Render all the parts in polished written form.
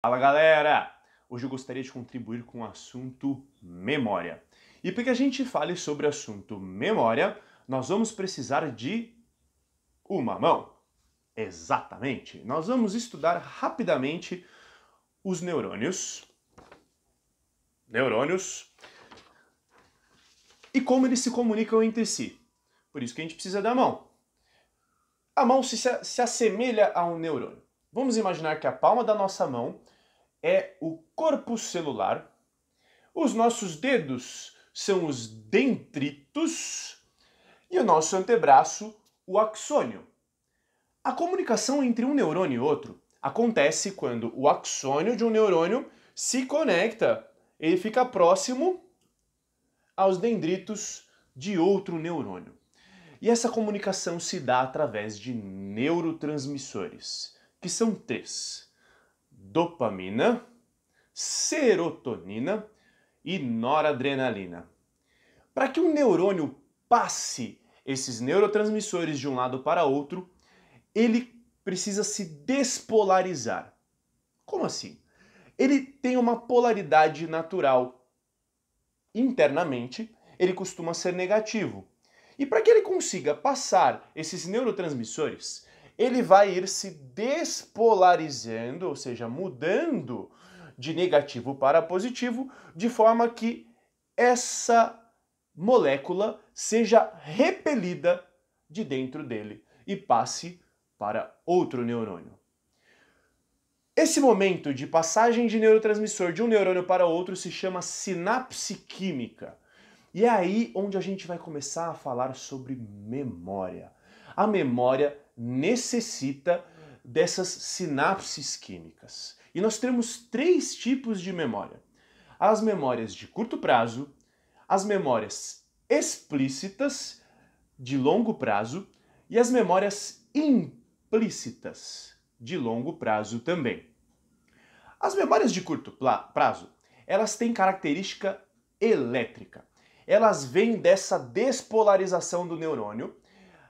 Fala galera! Hoje eu gostaria de contribuir com o assunto memória. E para que a gente fale sobre o assunto memória, nós vamos precisar de uma mão. Exatamente! Nós vamos estudar rapidamente os neurônios. E como eles se comunicam entre si. Por isso que a gente precisa da mão. A mão se assemelha a um neurônio. Vamos imaginar que a palma da nossa mão é o corpo celular, os nossos dedos são os dendritos e o nosso antebraço, o axônio. A comunicação entre um neurônio e outro acontece quando o axônio de um neurônio se conecta, ele fica próximo aos dendritos de outro neurônio. E essa comunicação se dá através de neurotransmissores, que são três: dopamina, serotonina e noradrenalina. Para que um neurônio passe esses neurotransmissores de um lado para outro, ele precisa se despolarizar. Como assim? Ele tem uma polaridade natural. Internamente, ele costuma ser negativo. E para que ele consiga passar esses neurotransmissores, ele vai ir se despolarizando, ou seja, mudando de negativo para positivo, de forma que essa molécula seja repelida de dentro dele e passe para outro neurônio. Esse momento de passagem de neurotransmissor de um neurônio para outro se chama sinapse química. E é aí onde a gente vai começar a falar sobre memória. A memória necessita dessas sinapses químicas. E nós temos três tipos de memória: as memórias de curto prazo, as memórias explícitas de longo prazo e as memórias implícitas de longo prazo também. As memórias de curto prazo, elas têm característica elétrica. Elas vêm dessa despolarização do neurônio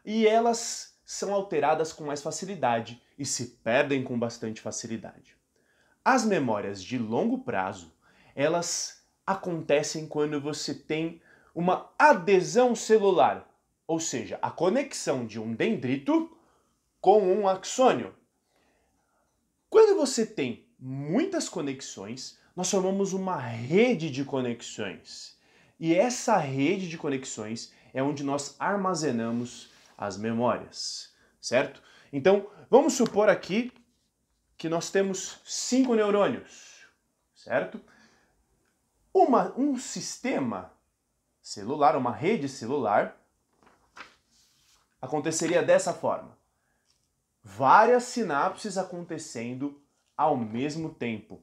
e elas são alteradas com mais facilidade e se perdem com bastante facilidade. As memórias de longo prazo, elas acontecem quando você tem uma adesão celular, ou seja, a conexão de um dendrito com um axônio. Quando você tem muitas conexões, nós formamos uma rede de conexões. E essa rede de conexões é onde nós armazenamos as memórias, certo? Então, vamos supor aqui que nós temos 5 neurônios, certo? Um sistema celular, uma rede celular, aconteceria dessa forma: várias sinapses acontecendo ao mesmo tempo.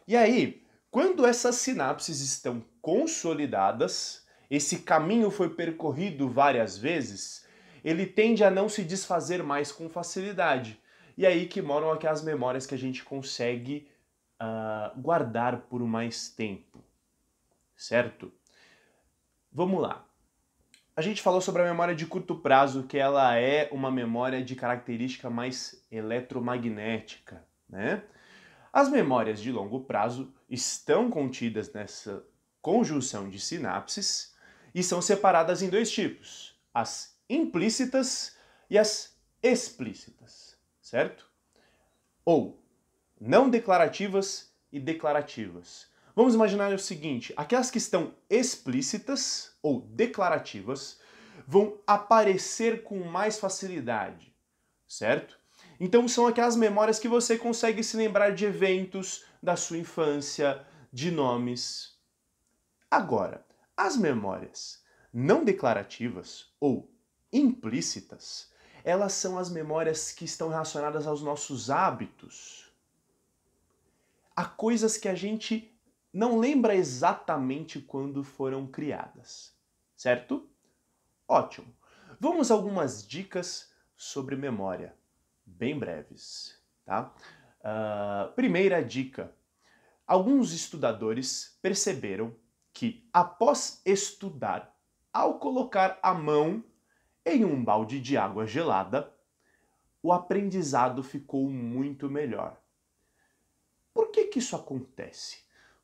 E aí, quando essas sinapses estão consolidadas, esse caminho foi percorrido várias vezes, ele tende a não se desfazer mais com facilidade. E aí que moram aquelas memórias que a gente consegue guardar por mais tempo, certo? Vamos lá. A gente falou sobre a memória de curto prazo, que ela é uma memória de característica mais eletromagnética, né? As memórias de longo prazo estão contidas nessa conjunção de sinapses e são separadas em dois tipos: as implícitas e as explícitas, certo? Ou não declarativas e declarativas. Vamos imaginar o seguinte: aquelas que estão explícitas ou declarativas vão aparecer com mais facilidade, certo? Então são aquelas memórias que você consegue se lembrar de eventos da sua infância, de nomes. Agora, as memórias não declarativas ou implícitas, elas são as memórias que estão relacionadas aos nossos hábitos. Há coisas que a gente não lembra exatamente quando foram criadas, certo? Ótimo. Vamos a algumas dicas sobre memória, bem breves, tá? Primeira dica: alguns estudadores perceberam que, após estudar, ao colocar a mão em um balde de água gelada, o aprendizado ficou muito melhor. Por que isso acontece?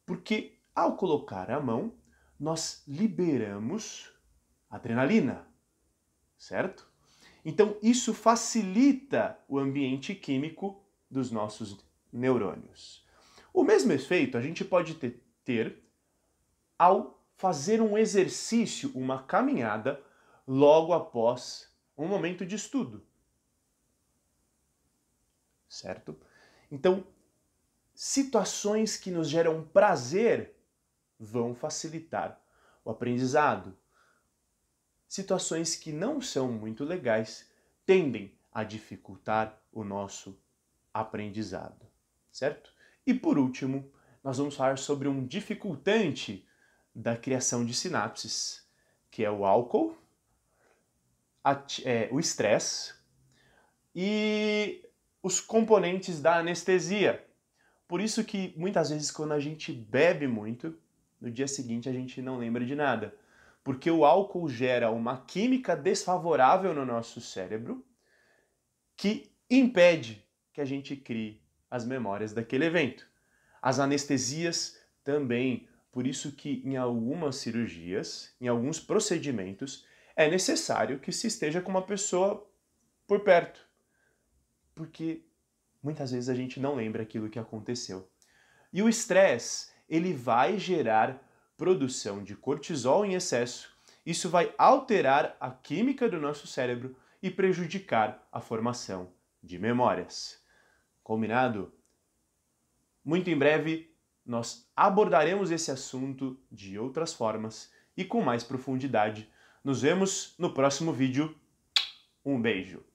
Porque ao colocar a mão, nós liberamos adrenalina, certo? Então isso facilita o ambiente químico dos nossos neurônios. O mesmo efeito a gente pode ter ao fazer um exercício, uma caminhada, logo após um momento de estudo. Certo? Então, situações que nos geram prazer vão facilitar o aprendizado. Situações que não são muito legais tendem a dificultar o nosso aprendizado, certo? E por último, nós vamos falar sobre um dificultante da criação de sinapses, que é o álcool, o estresse e os componentes da anestesia. Por isso que muitas vezes quando a gente bebe muito, no dia seguinte a gente não lembra de nada. Porque o álcool gera uma química desfavorável no nosso cérebro que impede que a gente crie as memórias daquele evento. As anestesias também, por isso que em algumas cirurgias, em alguns procedimentos, é necessário que se esteja com uma pessoa por perto. Porque muitas vezes a gente não lembra aquilo que aconteceu. E o estresse, ele vai gerar produção de cortisol em excesso. Isso vai alterar a química do nosso cérebro e prejudicar a formação de memórias. Combinado? Muito em breve nós abordaremos esse assunto de outras formas e com mais profundidade. Nos vemos no próximo vídeo. Um beijo!